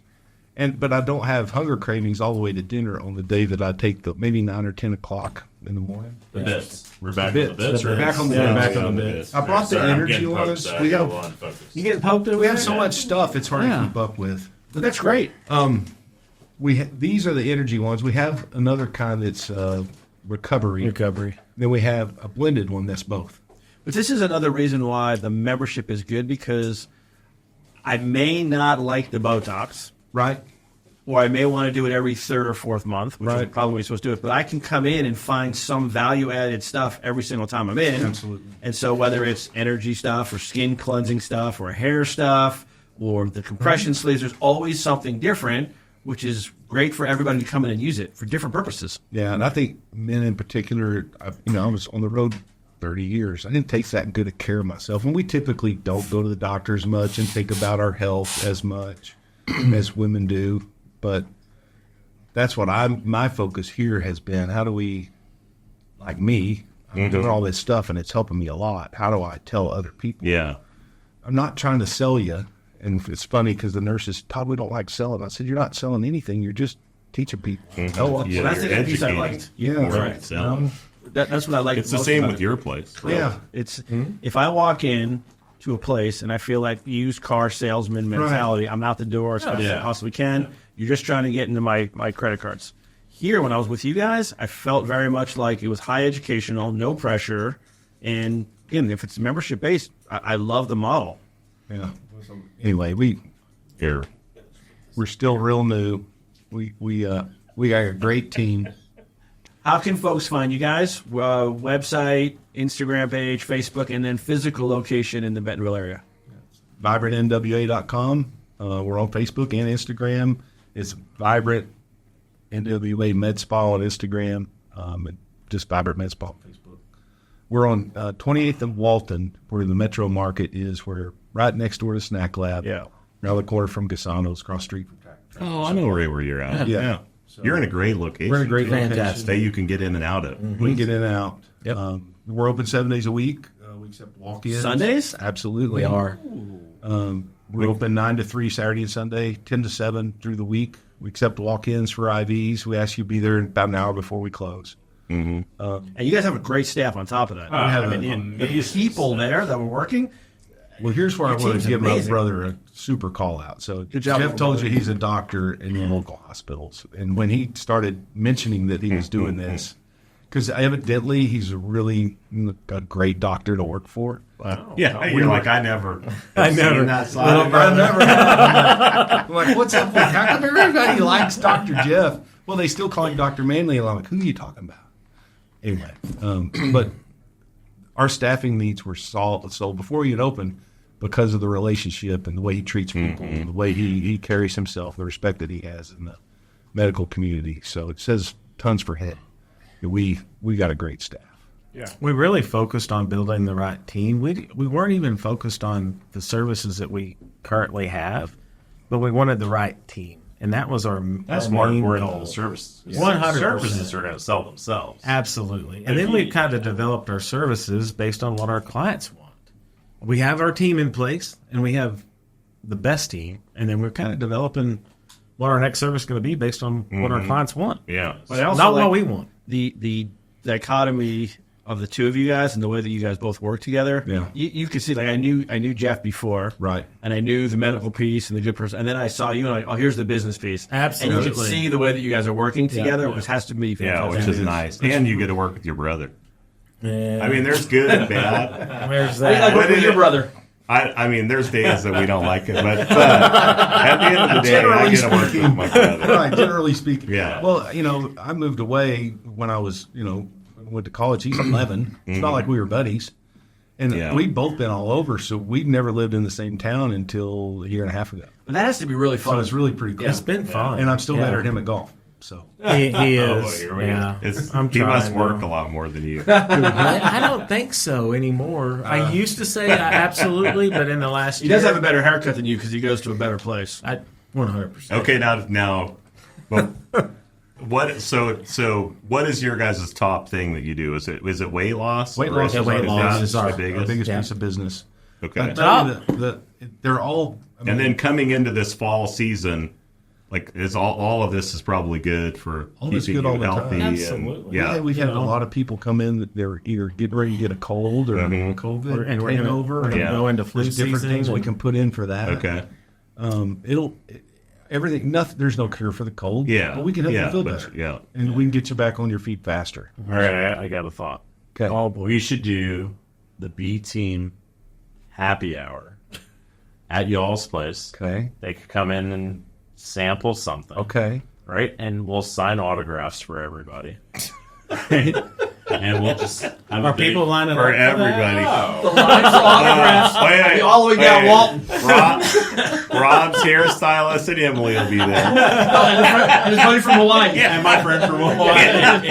But I don't have hunger cravings all the way to dinner on the day that I take maybe 9 or 10 o'clock in the morning. The bits. We're back bits. on the bits. We're back on the Yeah, bits. back on the bits. I brought the Sorry, I'm energy getting poked, ones. so We I got- go on focus. You getting poked in? We have so much stuff; it's hard to keep up with. But that's great. These are the energy ones. We have another kind that's recovery. Then we have a blended one that's both. But this is another reason why the membership is good, because I may not like the Botox, Right. or I may want to do it every 3rd or 4th month, which is Right. probably when you're supposed to do it. But I can come in and find some value-added stuff every single time I'm in. Absolutely. And so whether it's energy stuff or skin cleansing stuff or hair stuff or the compression sleeves, there's always something different, which is great for everybody to come in and use it for different purposes. Yeah, and I think men in particular. I was on the road 30 years. I didn't take that good of care of myself, and we typically don't go to the doctor as much and think about our health as much as women do. But that's what my focus here has been. How do we like me, I'm doing all this stuff and it's helping me a lot. How do I tell other people? Yeah. I'm not trying to sell you. And it's funny because the nurses, Todd, we don't like selling. I said, you're not selling anything. You're just teaching people. Oh, Yeah, that's you're the piece I educating. liked. Yeah. Right. So That's what I like. it's the most same about with it. your place. Yeah. It's if I walk in to a place and I feel like used car salesman mentality, I'm out the door as fast as I possibly can. You're just trying to get into my credit cards. Here, when I was with you guys, I felt very much like it was high educational, no pressure, and again, if it's membership based, I love the model. Yeah. Anyway, Here. we're still real new. We got a great team. How can folks find you guys? Website, Instagram page, Facebook, and then physical location in the Bentonville area. VibrantNWA.com. We're on Facebook and Instagram. It's Vibrant NWA Med Spa on Instagram. And just Vibrant Med Spa on Facebook. We're on 28th and Walton, where the Metro Market is. We're right next door to Snack Lab. Yeah. Around the corner from Gasano's, across the street from Tractor. Oh, I know right where you're at. Yeah. You're in a great location. We're in a great Fantastic. location. that you can get in and out of. We can get in and out. Yep. We're open 7 days a week. We accept walk-ins. Sundays? Absolutely. We are. We're open 9 to 3 Saturday and Sunday, 10 to 7 through the week. We accept walk-ins for IVs. We ask you to be there about an hour before we close. And you guys have a great staff on top of that. The people there that were working. Well, here's where I want team's to give my amazing. brother a super call out. So Good job. Jeff told you he's a doctor in the local hospitals. And when he started mentioning that he was doing this, because evidently he's a great doctor to work for. Yeah, you're like, I never. I never. Seen that side. I'm like, what's up? How come everybody likes Dr. Jeff? Well, they still call him Dr. Manly. And I'm like, who are you talking about? Anyway, but our staffing needs were solved. So before he had opened, because of the relationship and the way he treats people, and the way he carries himself, the respect that he has in the medical community. So it says tons for head. We got a great staff. We really focused on building the right team. We weren't even focused on the services that we currently have, but we wanted the right team, and that was our That's our more main important goal. than the services. 100%. Services are going to sell themselves. Absolutely. And then we kind of developed our services based on what our clients want. We have our team in place, and we have the best team, and then we're kind of developing what our next service is going to be based on what our clients want. Yeah. But I also Not like what we want. the dichotomy of the two of you guys and the way that you guys both work together. Yeah. You could see, like, I knew Jeff before. Right. And I knew the medical piece and the good person. And then I saw you and I'm like, oh, here's the business piece. Absolutely. And you could see the way that you guys are working together, which has to be Yeah, fantastic. which is nice. And you get to work with your brother. Yeah. I mean, there's good and bad. Where's How do you like that? working with your brother? I mean, there's days that we don't like it, but at the end of the day, I get to work with my brother. Right, generally speaking. Yeah. Well, I moved away when I was, went to college. He's 11. It's not like we were buddies. And Yeah. we'd both been all over, so we'd never lived in the same town until a year and a half ago. But that has to be really So fun. it's really pretty cool. It's been fun. And I'm still Yeah. better at him at golf. So He Oh, is. here we Yeah. go. I'm He must trying work now. a lot more than you. I don't think so anymore. I used to say absolutely, but in the last He year, does have a better haircut than you because he goes to a better place. 100%. Okay, now, well, what? So, what is your guys' top thing that you do? Is it weight loss? Weight Or loss is is it- weight loss that is our our biggest Yeah. piece of business. Okay. I tell you they're all. I mean, And then coming into this fall season, like is all of this is probably good for All of it's keeping good all you the time. healthy. Absolutely. And, we've had a lot of people come in that they're either getting ready to get a cold or COVID, And we're taking gonna, over. we're gonna Yeah. go into flu There's different season. things we and- can put in for that. Okay. Everything. Nothing. There's no cure for the cold. Yeah. but we can help Yeah, you feel but- better. yeah. and we can get you back on your feet faster. All right, I got a thought. Okay. Oh, we should do the B team happy hour at y'all's place. Okay. They could come in and sample something. Okay. Right? And we'll sign autographs for everybody. And we'll just have Are people lining For up for that? everybody. The line for autographs. Wait, all the way down Walton. Rob's hairstylist and Emily will be there. And his buddy from Hawaii. And my friend from Hawaii.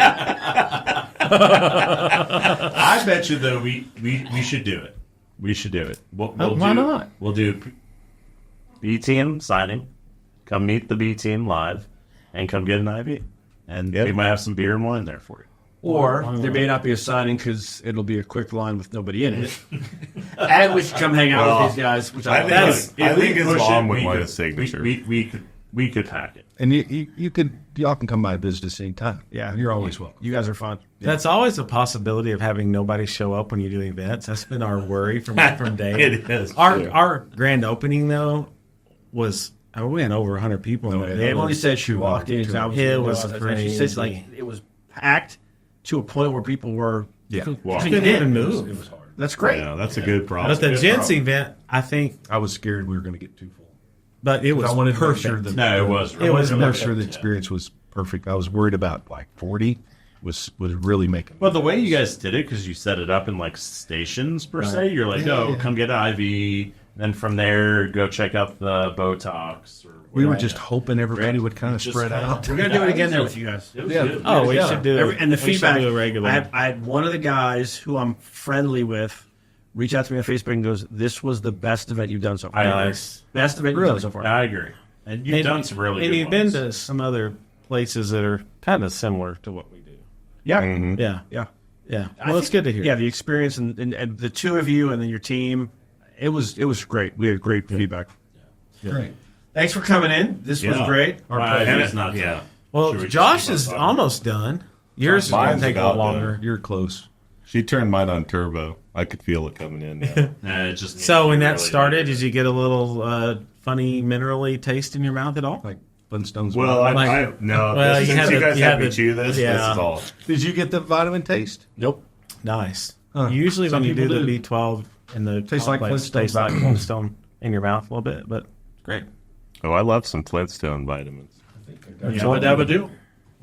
I bet you though we should do it. We should do it. why not? We'll do B team signing. Come meet the B team live, and come get an IV. And Yep. we might have some beer and wine there for you. Or there may not be a signing because it'll be a quick line with nobody in it. And we should come hang out with these guys. Which I think it's long with we my could- signature. We could hack it. And y'all can come by and visit at the same time. Yeah. You're always welcome. You guys are fun. That's always a possibility of having nobody show up when you do events. That's been our worry from day. It is. Our grand opening though was we had over 100 people. in there. Emily said she walked in. It was She crazy. says like it was packed to a point where people were. Yeah. Couldn't even move. That's great. Yeah, that's a good problem. But the gents event, I think, I was scared we were going to get too full. but it was I wanted to make perfect. sure that No, it was. It was to make perfect. sure the experience was perfect. I was worried about like 40 was really making. Well, the way you guys did it, because you set it up in like stations per se, you're like, come get an IV, then from there go check out the Botox. Or We were whatever. just hoping everybody would kind of Just spread kinda- out. We're gonna do it again there with you guys. It was Yeah. good. Oh, we should do it. And the We should feedback. do it regularly. I had one of the guys who I'm friendly with reach out to me on Facebook and goes, "This was the best event you've done so far. Nice. Best event you've done so far." I agree. And you've done some really and good you've been ones. to some other places that are kind of similar to what we do. Yeah, Yeah, yeah. yeah. I Well, it's think- good to hear. Yeah, the experience and the two of you and then your team, it was great. We had great feedback. Great. Thanks for coming in. This was Yeah. great. It's not Yeah. Well, Should we Josh just is keep on almost done. Yours is going Mine's to take a about lot done. longer. You're close. She turned mine on turbo. I could feel it coming in. Now. Nah, it just So when that really started, needed did you get a little funny minerally taste in your mouth at all? Like Flintstones. Well, Like- I no. Well, Since you had you the- guys you had had me the- chew this. yeah. This is all. Did you get the vitamin taste? Nope. Nice. Huh. Usually Some when you do people the do. B12 and the Tastes like complex, Flintstone tastes like vitamins. Flintstone in your mouth a little bit, but great. Oh, I love some Flintstone vitamins. Dabba dabba do.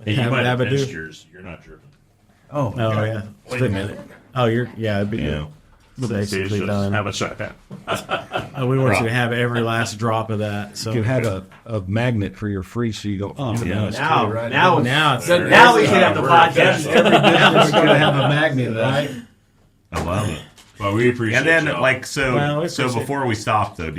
And you Have might have Dabba finished do. yours. You're not driven. Oh, Oh yeah. Wait a minute. Oh, you're it'd be Yeah. basically Just done. have a shot. We want you to have every last drop of that. So you can have a magnet for your free, so you don't. Yeah. Now it's now we can have the podcast. Every business is going to have a magnet, right? I love it. Well, we appreciate And then, y'all. like, so Well, we so appreciate before we stop, though,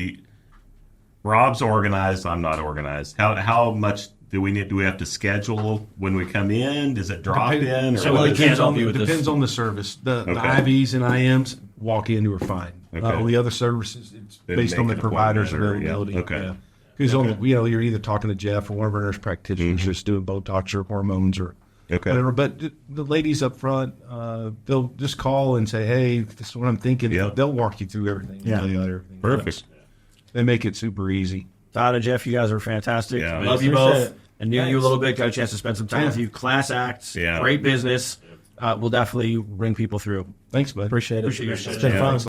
Rob's organized. I'm not organized. How much do we need? Do we have to schedule when we come in? Does it drop in? Or So what? we can't Depends on, help you with this. depends on the service. The Okay. IVs and IMs walk in, you are fine. Okay. On the other services, it's Then based on make the an provider's appointment or- yeah. availability. Okay. Because you're either talking to Jeff or one of our nurse practitioners just doing Botox or hormones or Okay. whatever. But the ladies up front, they'll just call and say, "Hey, this is what I'm thinking." Yep. They'll walk you through everything. Yeah. Tell you everything. Perfect. They make it super easy. Todd and Jeff, you guys are fantastic. Yeah. Love you Appreciate both. it. And knew you a little bit. Got a chance to spend some time with you. Class acts. Yeah. Great business. We'll definitely bring people through. Thanks, bud. appreciate it. Appreciate you. It's been Yeah. fun.